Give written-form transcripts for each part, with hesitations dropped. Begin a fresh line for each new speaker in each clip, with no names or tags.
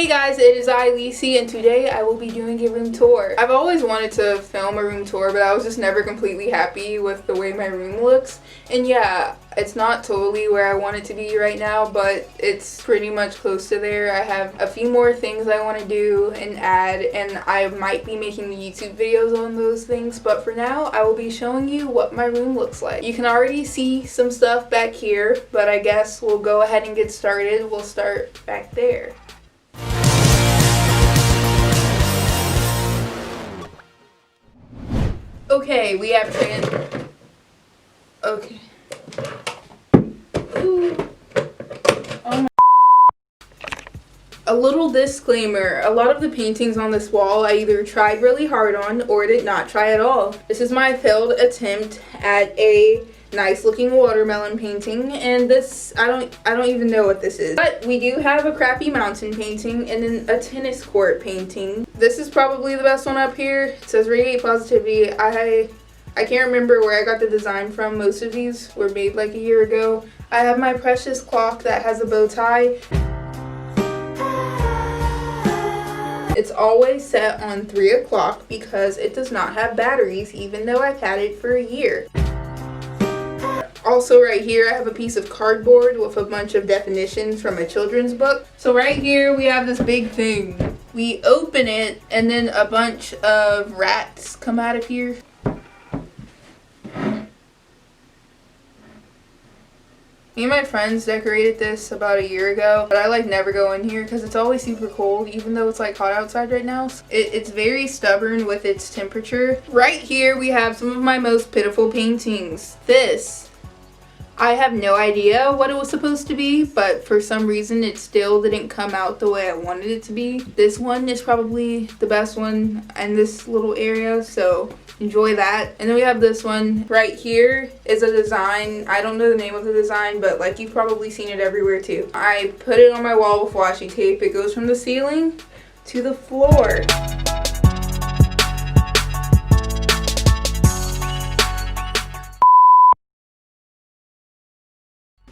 Hey guys, it is I, Lici, and today I will be doing a room tour. I've always wanted to film a room tour, but I was just never completely happy with the way my room looks. And yeah, it's not totally where I want it to be right now, but it's pretty much close to there. I have a few more things I want to do and add, and I might be making YouTube videos on those things, but for now, I will be showing you what my room looks like. You can already see some stuff back here, but I guess we'll go ahead and get started. We'll start back there. Okay, we have Okay. Ooh. Oh my. A little disclaimer, a lot of the paintings on this wall I either tried really hard on or did not try at all. This is my failed attempt at a nice looking watermelon painting, and this I don't even know what this is. But we do have a crappy mountain painting and then a tennis court painting. This is probably the best one up here. It says radiate positivity. I can't remember where I got the design from. Most of these were made like a year ago. I have my precious clock that has a bow tie. It's always set on 3 o'clock because it does not have batteries, even though I've had it for a year. Also right here I have a piece of cardboard with a bunch of definitions from a children's book. So right here we have this big thing. We open it and then a bunch of rats come out of here. Me and my friends decorated this about a year ago, but I never go in here because it's always super cold, even though it's hot outside right now. It's very stubborn with its temperature. Right here we have some of my most pitiful paintings. This, I have no idea what it was supposed to be, but for some reason it still didn't come out the way I wanted it to be. This one is probably the best one in this little area, so enjoy that. And then we have this one right here is a design. I don't know the name of the design, but you've probably seen it everywhere too. I put it on my wall with washi tape. It goes from the ceiling to the floor.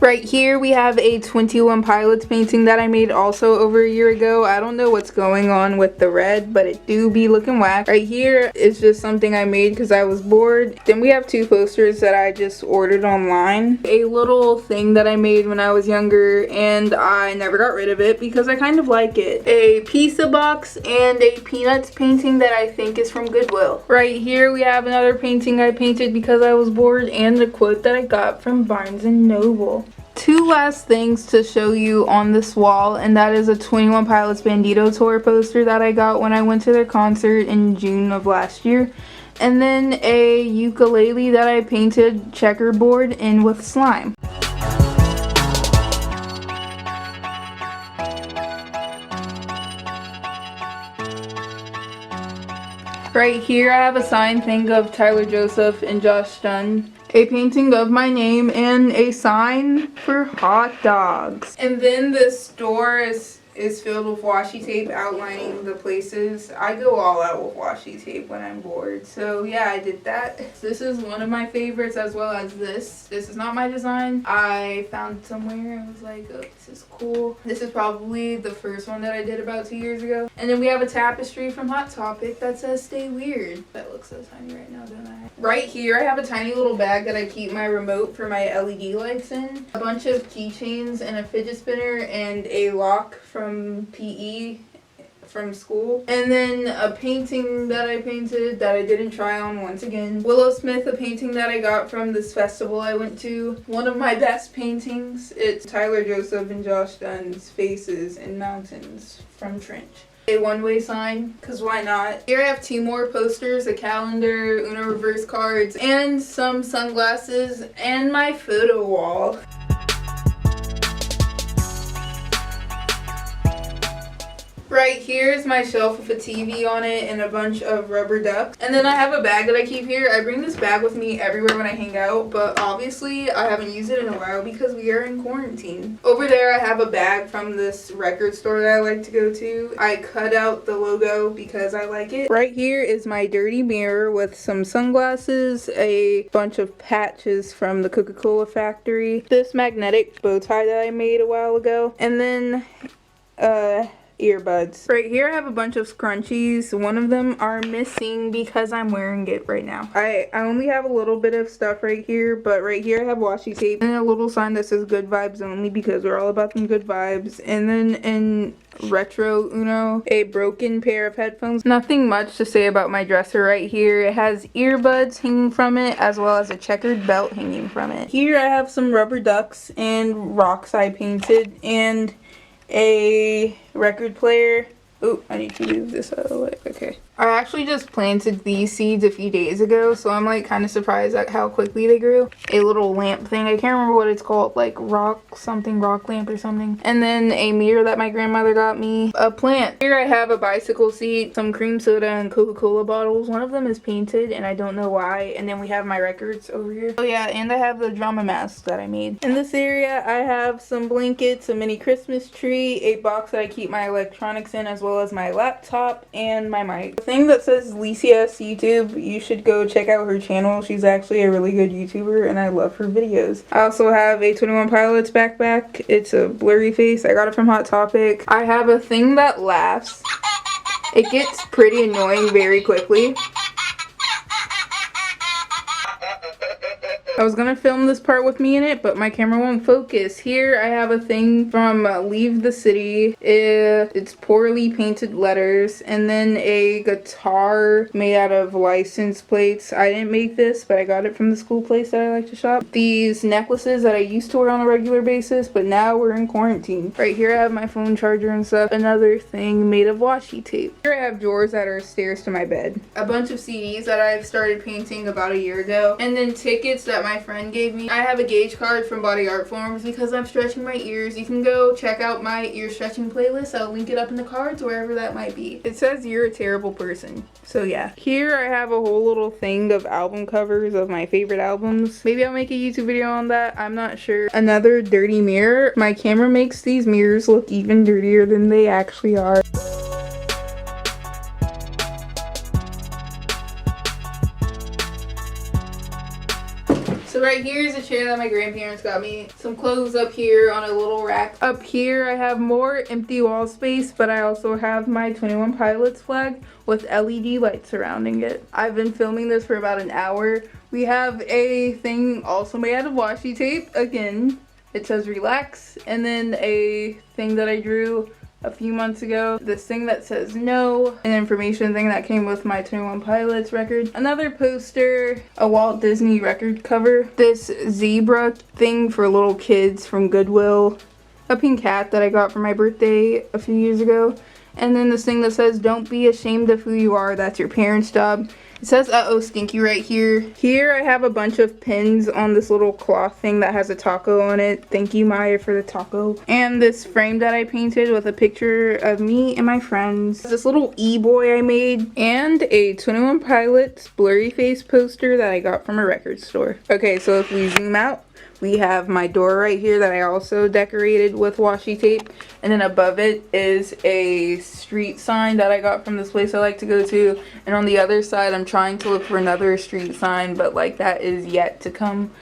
Right here we have a 21 Pilots painting that I made also over a year ago. I don't know what's going on with the red, but it do be looking whack. Right here is just something I made because I was bored. Then we have 2 posters that I just ordered online. A little thing that I made when I was younger and I never got rid of it because I kind of like it. A pizza box and a Peanuts painting that I think is from Goodwill. Right here we have another painting I painted because I was bored and a quote that I got from Barnes & Noble. 2 last things to show you on this wall, and that is a 21 Pilots Bandito Tour poster that I got when I went to their concert in June of last year, and then a ukulele that I painted checkerboard in with slime. Right here I have a signed thing of Tyler Joseph and Josh Dunn, a painting of my name, and a sign for hot dogs. And then this door is filled with washi tape outlining the places. I go all out with washi tape when I'm bored. So yeah, I did that. This is one of my favorites, as well as this. This is not my design. I found somewhere. I was like, oh, this is cool. This is probably the first one that I did about 2 years ago. And then we have a tapestry from Hot Topic that says stay weird. That looks so tiny right now, don't I? Right here I have a tiny little bag that I keep my remote for my LED lights in. A bunch of keychains and a fidget spinner and a lock from PE from school, and then a painting that I painted that I didn't try on once again. Willow Smith, a painting that I got from this festival I went to. One of my best paintings. It's Tyler Joseph and Josh Dunn's faces in mountains from Trench. A one-way sign, because why not? Here I have 2 more posters, a calendar, Uno reverse cards, and some sunglasses, and my photo wall. Right here is my shelf with a TV on it and a bunch of rubber ducks. And then I have a bag that I keep here. I bring this bag with me everywhere when I hang out, but obviously I haven't used it in a while because we are in quarantine. Over there I have a bag from this record store that I like to go to. I cut out the logo because I like it. Right here is my dirty mirror with some sunglasses, a bunch of patches from the Coca-Cola factory, this magnetic bow tie that I made a while ago, and then earbuds. Right here I have a bunch of scrunchies. One of them are missing because I'm wearing it right now. I only have a little bit of stuff right here, but right here I have washi tape and a little sign that says good vibes only because we're all about them good vibes. And then in retro Uno, a broken pair of headphones. Nothing much to say about my dresser right here. It has earbuds hanging from it as well as a checkered belt hanging from it. Here I have some rubber ducks and rocks I painted and a record player. Oh, I need to move this out of the way. Okay. I actually just planted these seeds a few days ago, so I'm like kind of surprised at how quickly they grew. A little lamp thing. I can't remember what it's called, like rock lamp or something. And then a mirror that my grandmother got me. A plant. Here I have a bicycle seat, some cream soda, and Coca-Cola bottles. One of them is painted, and I don't know why. And then we have my records over here. Oh yeah, and I have the drama mask that I made. In this area, I have some blankets, a mini Christmas tree, a box that I keep my electronics in, as well as my laptop and my mic. The thing that says Lici YouTube, you should go check out her channel. She's actually a really good YouTuber and I love her videos. I also have a 21 Pilots backpack. It's a blurry face. I got it from Hot Topic. I have a thing that laughs. It gets pretty annoying very quickly. I was gonna film this part with me in it, but my camera won't focus. Here I have a thing from Leave the City. It's poorly painted letters, and then a guitar made out of license plates. I didn't make this, but I got it from the school place that I like to shop. These necklaces that I used to wear on a regular basis, but now we're in quarantine. Right here I have my phone charger and stuff. Another thing made of washi tape. Here I have drawers that are stairs to my bed. A bunch of CDs that I've started painting about a year ago, and then tickets that my friend gave me. I have a gauge card from Body Art Forms because I'm stretching my ears. You can go check out my ear stretching playlist. I'll link it up in the cards, wherever that might be. It says you're a terrible person. So yeah. Here I have a whole little thing of album covers of my favorite albums. Maybe I'll make a YouTube video on that. I'm not sure. Another dirty mirror. My camera makes these mirrors look even dirtier than they actually are. So right here is a chair that my grandparents got me. Some clothes up here on a little rack. Up here I have more empty wall space, but I also have my 21 Pilots flag with LED lights surrounding it. I've been filming this for about an hour. We have a thing also made out of washi tape. Again, it says relax. And then a thing that I drew a few months ago, this thing that says no, an information thing that came with my 21 Pilots record, another poster, a Walt Disney record cover, this zebra thing for little kids from Goodwill, a pink hat that I got for my birthday a few years ago, and then this thing that says don't be ashamed of who you are, that's your parents' job. It says uh-oh stinky right here. Here I have a bunch of pins on this little cloth thing that has a taco on it. Thank you, Maya, for the taco. And this frame that I painted with a picture of me and my friends. This little e-boy I made. And a 21 Pilots blurry face poster that I got from a record store. Okay, so if we zoom out, we have my door right here that I also decorated with washi tape. And then above it is a street sign that I got from this place I like to go to. And on the other side, I'm trying to look for another street sign, but like that is yet to come.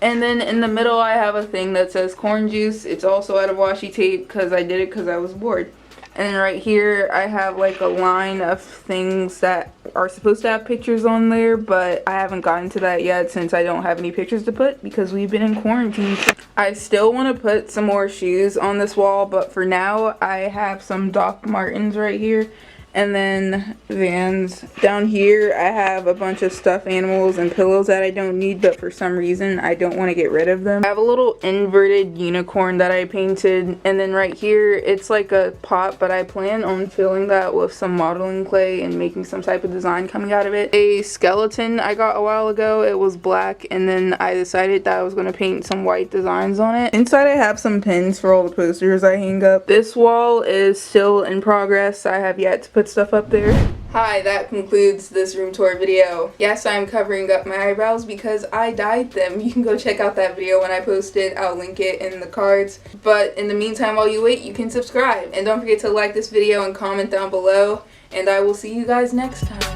And then in the middle, I have a thing that says corn juice. It's also out of washi tape because I did it because I was bored. And then right here, I have like a line of things that are supposed to have pictures on there, but I haven't gotten to that yet since I don't have any pictures to put because we've been in quarantine. I still want to put some more shoes on this wall, but for now, I have some Doc Martens right here. And then Vans. Down here, I have a bunch of stuffed animals and pillows that I don't need, but for some reason, I don't want to get rid of them. I have a little inverted unicorn that I painted. And then right here, it's like a pot, but I plan on filling that with some modeling clay and making some type of design coming out of it. A skeleton I got a while ago. It was black, and then I decided that I was going to paint some white designs on it. Inside, I have some pins for all the posters I hang up. This wall is still in progress. I have yet to put stuff up there. Hi, that concludes this room tour video. Yes, I'm covering up my eyebrows because I dyed them. You can go check out that video when I post it. I'll link it in the cards. But in the meantime, while you wait, you can subscribe. And don't forget to like this video and comment down below. And I will see you guys next time.